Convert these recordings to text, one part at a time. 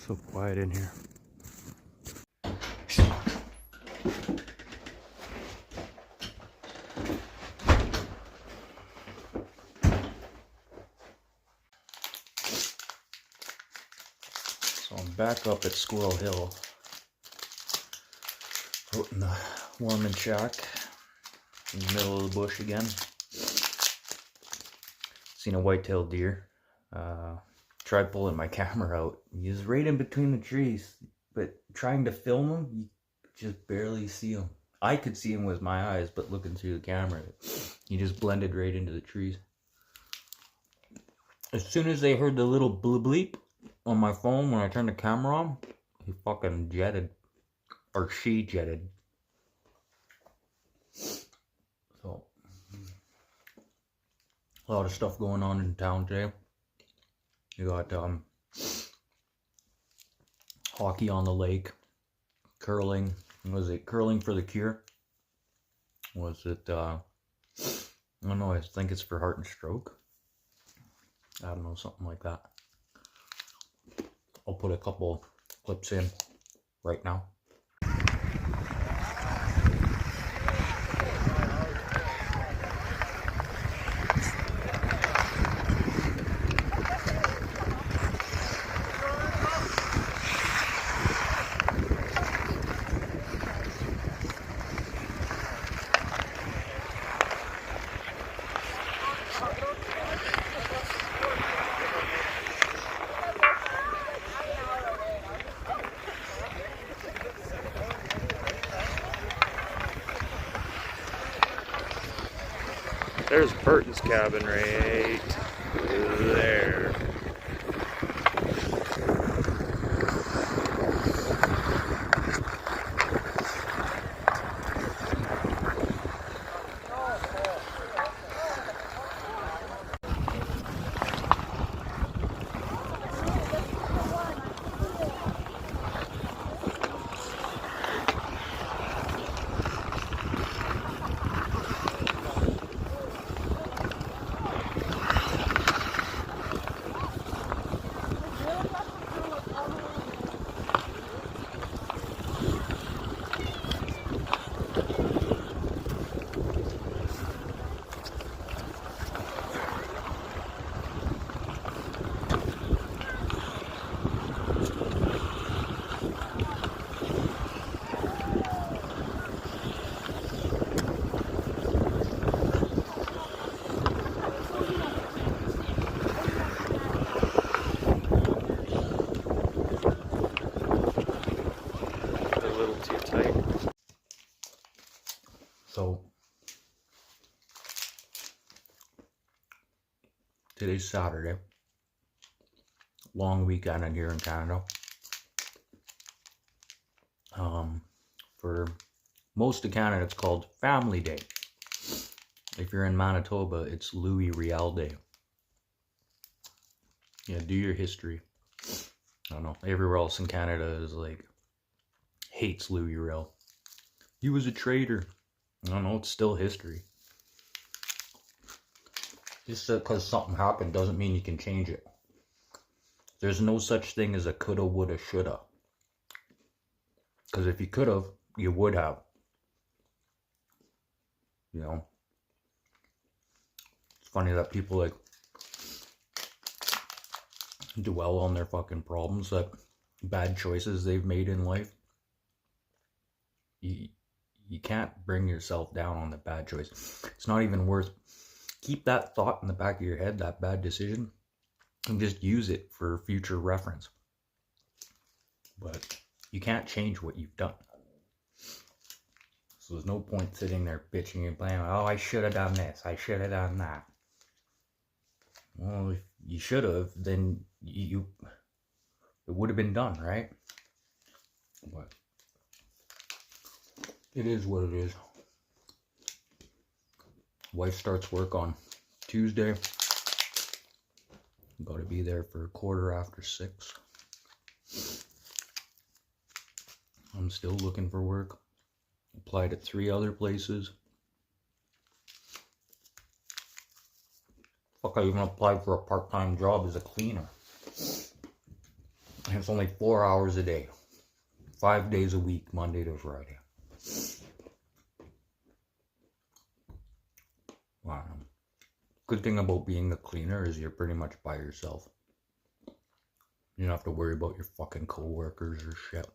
So quiet in here. So I'm back up at Squirrel Hill, out in the warming shack, in the middle of the bush again. Seen a white-tailed deer. Tried pulling my camera out. He was right in between the trees, but trying to film him, you just barely see him. I could see him with my eyes, but looking through the camera, he just blended right into the trees. As soon as they heard the little bleep on my phone when I turned the camera on, he fucking jetted. Or she jetted. So, a lot of stuff going on in town today. You got hockey on the lake, curling. Was it curling for the cure? Was it, I don't know, I think it's for heart and stroke. I don't know, something like that. I'll put a couple clips in right now. There's Burton's cabin right there. So, today's Saturday. Long weekend in here in Canada. For most of Canada, it's called Family Day. If you're in Manitoba, it's Riel Day. Yeah, do your history. I don't know. Everywhere else in Canada is like, hates Louis Riel. He was a traitor. I don't know, it's still history. Just because something happened doesn't mean you can change it. There's no such thing as a coulda, woulda, shoulda. Because if you could have, you would have. You know? It's funny that people like dwell on their fucking problems, that bad choices they've made in life. You can't bring yourself down on the bad choice. It's not even worth. Keep that thought in the back of your head, that bad decision, and just use it for future reference. But you can't change what you've done. So there's no point sitting there bitching and blaming, oh, I should have done this, I should have done that. Well, if you should have, then it would have been done, right? But it is what it is. Wife starts work on Tuesday. Got to be there for 6:15. I'm still looking for work. Applied at 3 other places. Fuck, I even applied for a part-time job as a cleaner. And it's only 4 hours a day. 5 days a week, Monday to Friday. Wow. Good thing about being a cleaner is you're pretty much by yourself. You don't have to worry about your fucking coworkers or shit.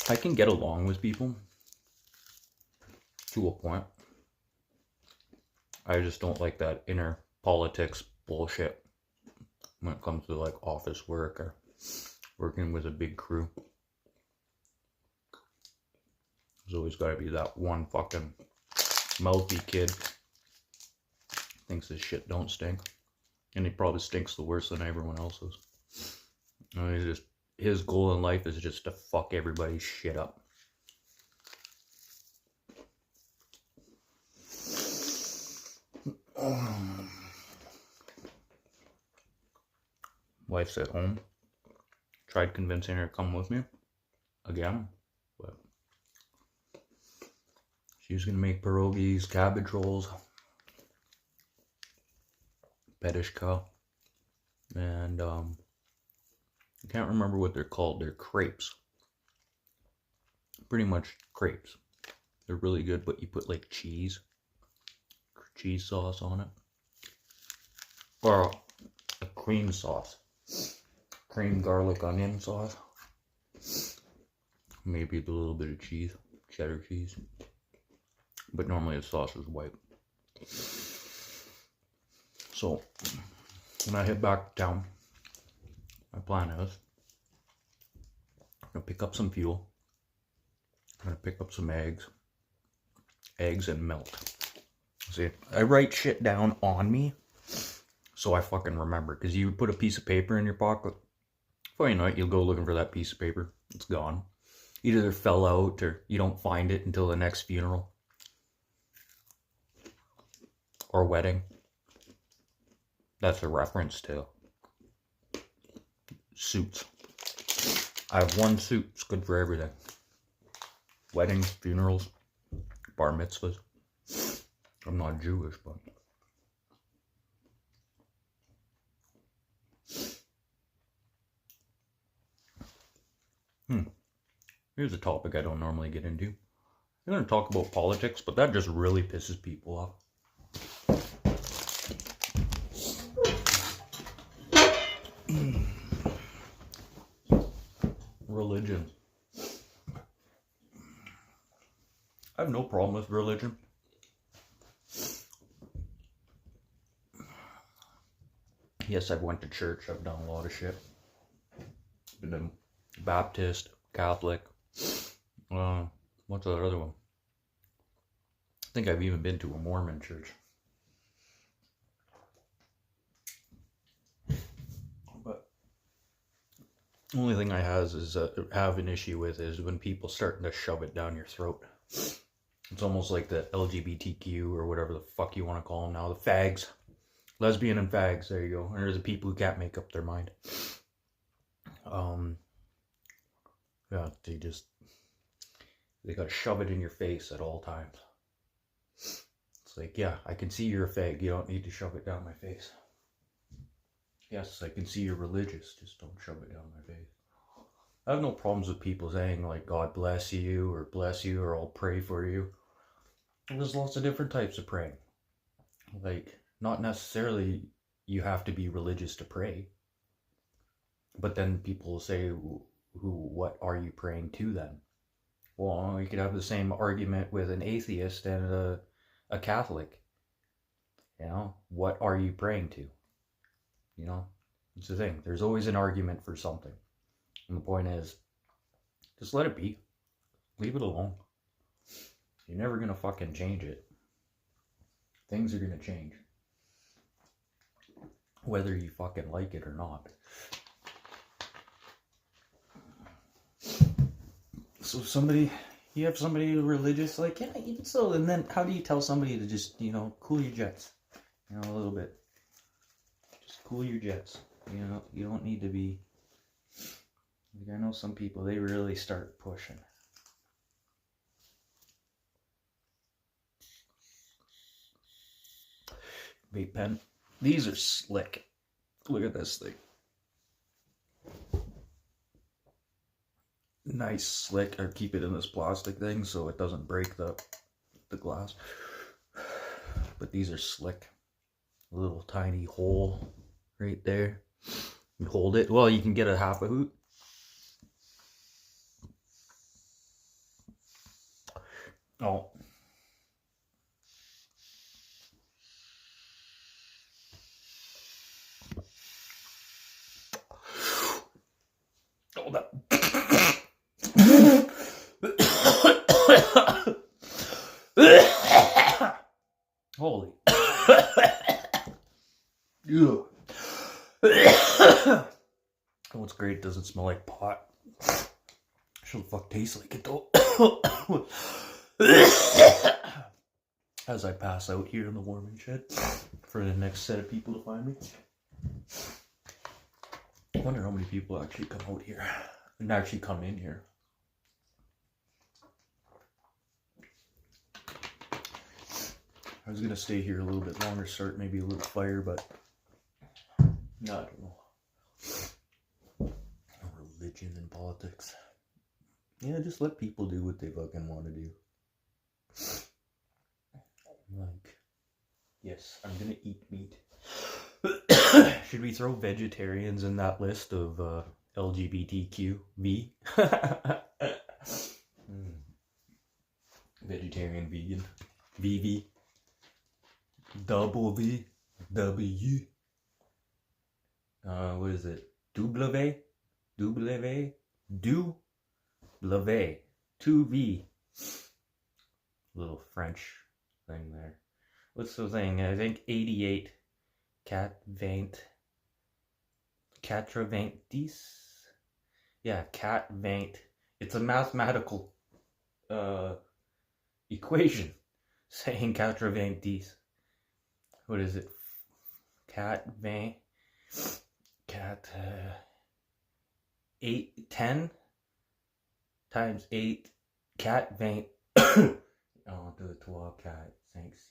I can get along with people to a point. I just don't like that inner politics bullshit when it comes to like office work or working with a big crew. There's always got to be that one fucking mouthy kid thinks this shit don't stink, and he probably stinks the worse than everyone else's. I mean, his goal in life is just to fuck everybody's shit up. Wife's at home. Tried convincing her to come with me again, but she's gonna make pierogies, cabbage rolls, petishka, and I can't remember what they're called. They're crepes. Pretty much crepes. They're really good, but you put like cheese sauce on it, or a cream sauce, cream garlic onion sauce, maybe a little bit of cheese, cheddar cheese, but normally the sauce is white. So when I head back to town, my plan is I'm gonna pick up some fuel, I'm gonna pick up some eggs and milk. See, I write shit down on me so I fucking remember, because you put a piece of paper in your pocket, before you know it, you'll go looking for that piece of paper. It's gone. Either it fell out or you don't find it until the next funeral or wedding. That's a reference to suits. I have one suit. It's good for everything. Weddings, funerals, bar mitzvahs. I'm not Jewish, but here's a topic I don't normally get into. I'm going to talk about politics, but that just really pisses people off. Religion. I have no problem with religion. Yes, I've went to church. I've done a lot of shit. Been a Baptist, Catholic. What's the other one? I think I've even been to a Mormon church. But the only thing I have an issue with is when people starting to shove it down your throat. It's almost like the LGBTQ or whatever the fuck you want to call them now. The fags. Lesbian and fags, there you go. And there's the people who can't make up their mind. Yeah, they gotta shove it in your face at all times. It's like, yeah, I can see you're a fag. You don't need to shove it down my face. Yes, I can see you're religious. Just don't shove it down my face. I have no problems with people saying, like, God bless you, or I'll pray for you. There's lots of different types of praying. Like, not necessarily you have to be religious to pray. But then people say, what are you praying to then? Well, you could have the same argument with an atheist and a Catholic. You know, what are you praying to? You know, it's the thing. There's always an argument for something. And the point is, just let it be. Leave it alone. You're never going to fucking change it. Things are going to change. Whether you fucking like it or not. So you have somebody religious, like, yeah, even so, and then how do you tell somebody to just, cool your jets? A little bit. Just cool your jets. You don't need to be, like, I know some people, they really start pushing. Vape pen. These are slick. Look at this thing. Nice slick. I keep it in this plastic thing so it doesn't break the glass. But these are slick. A little tiny hole right there. You hold it. Well, you can get a half a hoot. Oh. Oh, that. Holy. What's great, it doesn't smell like pot. Should fuck taste like it though. As I pass out here in the warming shed for the next set of people to find me. I wonder how many people actually come out here and actually come in here. I was gonna stay here a little bit longer, start maybe a little fire, but no, I don't know. Religion and politics. Yeah, just let people do what they fucking want to do. Like, yes, I'm gonna eat meat. Should we throw vegetarians in that list of LGBTQV? Vegetarian, vegan, VV, double V, W. What is it? W, 2V. Little French thing there. What's the thing? I think 88. 80. Yeah, 80. It's a mathematical equation saying 80. What is it? 8, 10 times 8 cat vein. Oh, do it 12 cat. Thanks,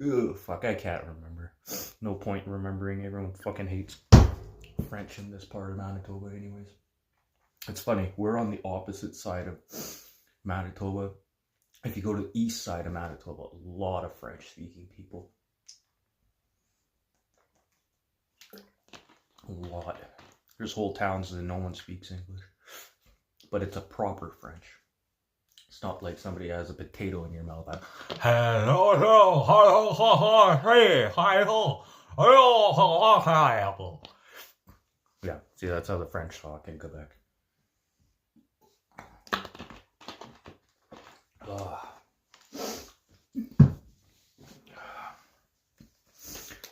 Ugh, fuck, I can't remember. No point in remembering. Everyone fucking hates French in this part of Manitoba anyways. It's funny, we're on the opposite side of Manitoba. If you go to the east side of Manitoba, a lot of French speaking people. A lot. There's whole towns that no one speaks English. But it's a proper French. It's not like somebody has a potato in your mouth. Yeah, see, that's how the French talk in Quebec.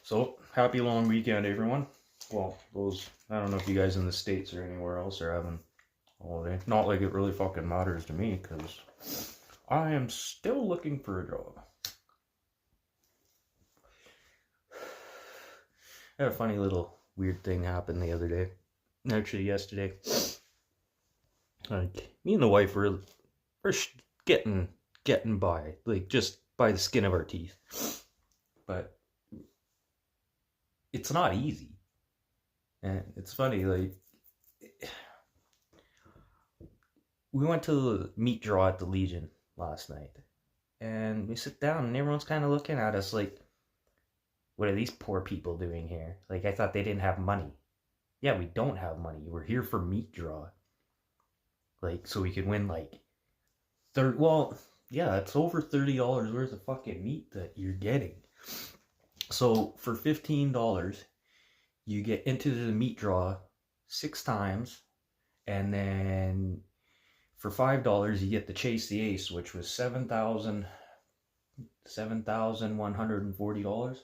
So, happy long weekend, everyone. Well, I don't know if you guys in the States or anywhere else are having holiday. Not like it really fucking matters to me, because I am still looking for a job. I had a funny little weird thing happen the other day. Actually, yesterday. Like, me and the wife were getting by. Like, just by the skin of our teeth. But it's not easy. And it's funny, like, we went to the meat draw at the Legion last night, and we sit down, and everyone's kind of looking at us like, what are these poor people doing here? Like, I thought they didn't have money. Yeah, we don't have money. We're here for meat draw. Like, so we could win, like, it's over $30 worth of fucking meat that you're getting. So, for $15, you get into the meat draw 6 times, and then for $5 you get to chase the ace, which was $7,140.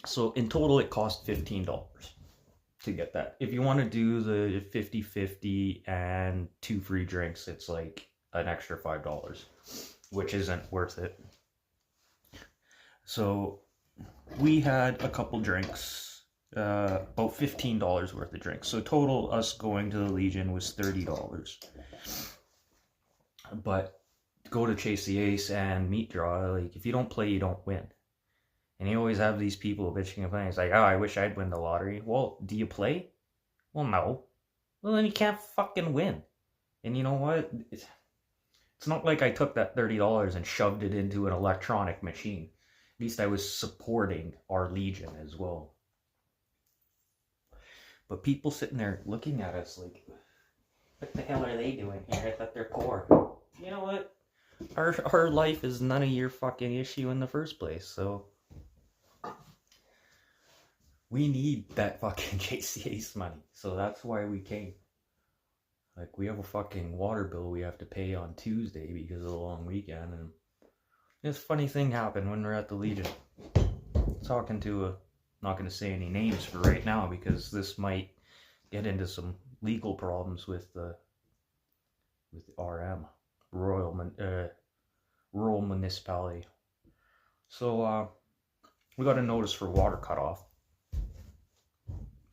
So in total it cost $15 to get that. If you want to do the 50-50 and 2 free drinks, it's like an extra $5, which isn't worth it. So we had a couple drinks, about $15 worth of drinks. So total, us going to the Legion was $30. But go to Chase the Ace and meat draw. Like, if you don't play, you don't win. And you always have these people bitching and playing. It's like, oh, I wish I'd win the lottery. Well, do you play? Well, no. Well, then you can't fucking win. And you know what? It's not like I took that $30 and shoved it into an electronic machine. At least I was supporting our Legion as well. But people sitting there looking at us like, what the hell are they doing here at their core? You know what? Our life is none of your fucking issue in the first place, so we need that fucking JCA's money. So that's why we came. Like, we have a fucking water bill we have to pay on Tuesday because of the long weekend, and this funny thing happened when we were at the Legion. Talking to not going to say any names for right now because this might get into some legal problems with the RM, rural municipality. So we got a notice for water cutoff,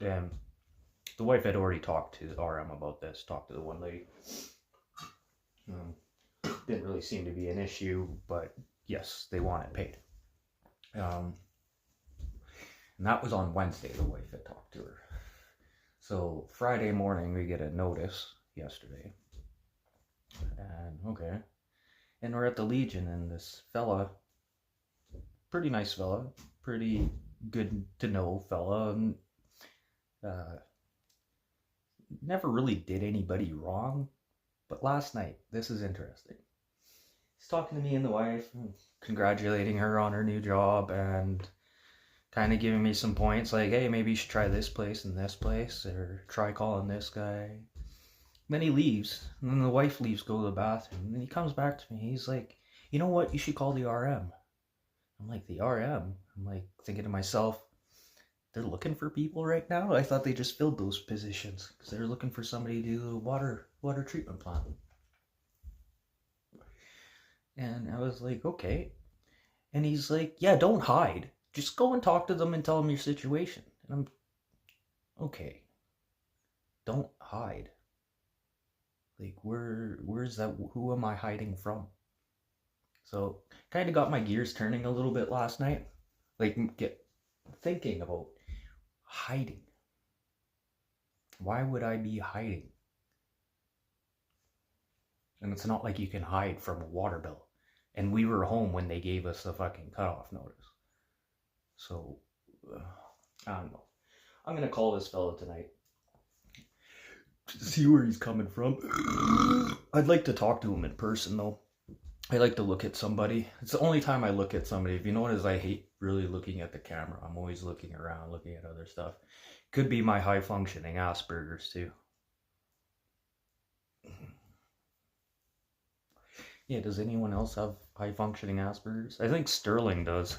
and the wife had already talked to the RM about this. Talked to the one lady. Didn't really seem to be an issue, but yes, they want it paid. And that was on Wednesday, the wife had talked to her. So Friday morning, we get a notice yesterday. And, okay. And we're at the Legion, and this fella, pretty nice fella, pretty good to know fella, never really did anybody wrong. But last night, this is interesting. He's talking to me and the wife, congratulating her on her new job, and kind of giving me some points like, hey, maybe you should try this place and this place, or try calling this guy. Then he leaves, and then the wife leaves, go to the bathroom, and then he comes back to me. He's like, you know what, you should call the RM. I'm like, the RM? I'm like, thinking to myself, they're looking for people right now? I thought they just filled those positions, because they're looking for somebody to do the water treatment plant. And I was like, okay. And he's like, yeah, don't hide. Just go and talk to them and tell them your situation. And I'm, okay. Don't hide. Like, where's that? Who am I hiding from? So, kind of got my gears turning a little bit last night. Like, get thinking about hiding. Why would I be hiding? And it's not like you can hide from a water bill. And we were home when they gave us the fucking cutoff notice. So, I don't know. I'm going to call this fella tonight. See where he's coming from. I'd like to talk to him in person, though. I like to look at somebody. It's the only time I look at somebody. If you notice, I hate really looking at the camera. I'm always looking around, looking at other stuff. Could be my high-functioning Asperger's, too. Yeah, does anyone else have high-functioning Asperger's? I think Sterling does.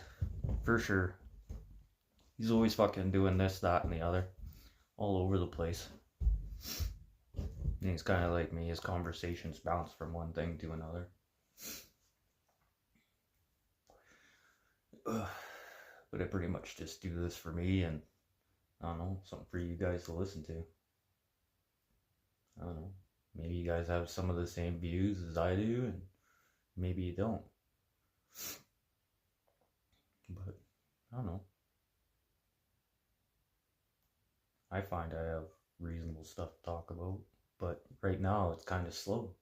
For sure. He's always fucking doing this, that, and the other. All over the place. And he's kind of like me. His conversations bounce from one thing to another. But I pretty much just do this for me, and I don't know, something for you guys to listen to. I don't know. Maybe you guys have some of the same views as I do, and maybe you don't. But I don't know. I find I have reasonable stuff to talk about, but right now it's kind of slow.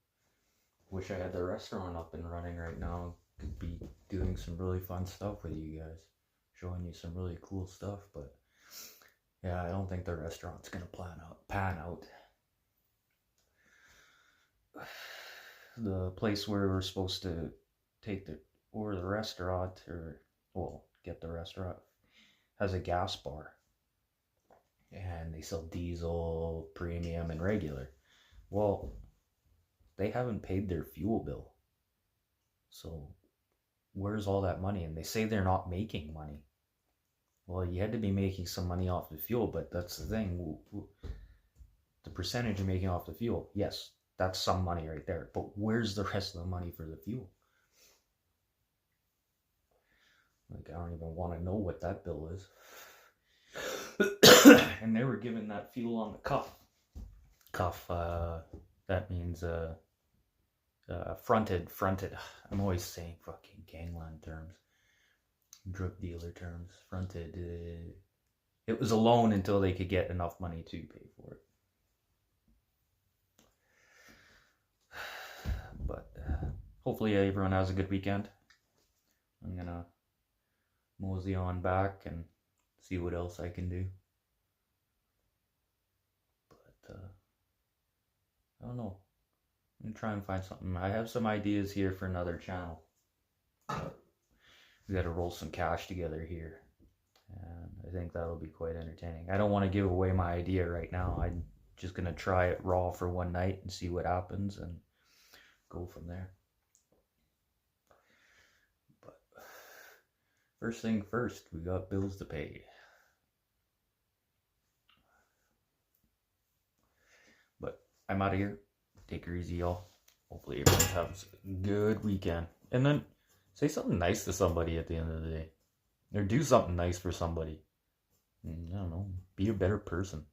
Wish I had the restaurant up and running right now. Could be doing some really fun stuff with you guys, showing you some really cool stuff, but yeah, I don't think the restaurant's gonna pan out. The place where we're supposed to get the restaurant, has a gas bar. And they sell diesel, premium, and regular. Well, they haven't paid their fuel bill. So, where's all that money? And they say they're not making money. Well, you had to be making some money off the fuel, but that's the thing. The percentage you're making off the fuel, yes, that's some money right there. But where's the rest of the money for the fuel? Like, I don't even want to know what that bill is. And they were giving that fuel on the cuff. That means Fronted. I'm always saying fucking gangland terms, drug dealer terms. Fronted. It was a loan until they could get enough money to pay for it. But hopefully everyone has a good weekend. I'm gonna mosey on back and see what else I can do. But I don't know. I'm gonna try and find something. I have some ideas here for another channel. We gotta roll some cash together here. And I think that'll be quite entertaining. I don't want to give away my idea right now. I'm just gonna try it raw for one night and see what happens and go from there. But first thing first, we got bills to pay. But I'm out of here. Take her easy, y'all. Hopefully everyone has a good weekend. And then say something nice to somebody at the end of the day. Or do something nice for somebody. I don't know. Be a better person.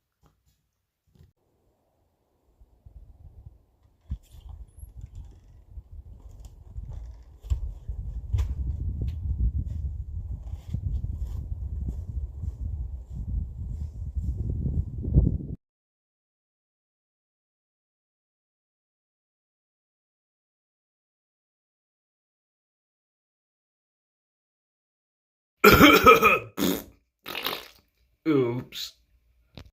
Oops.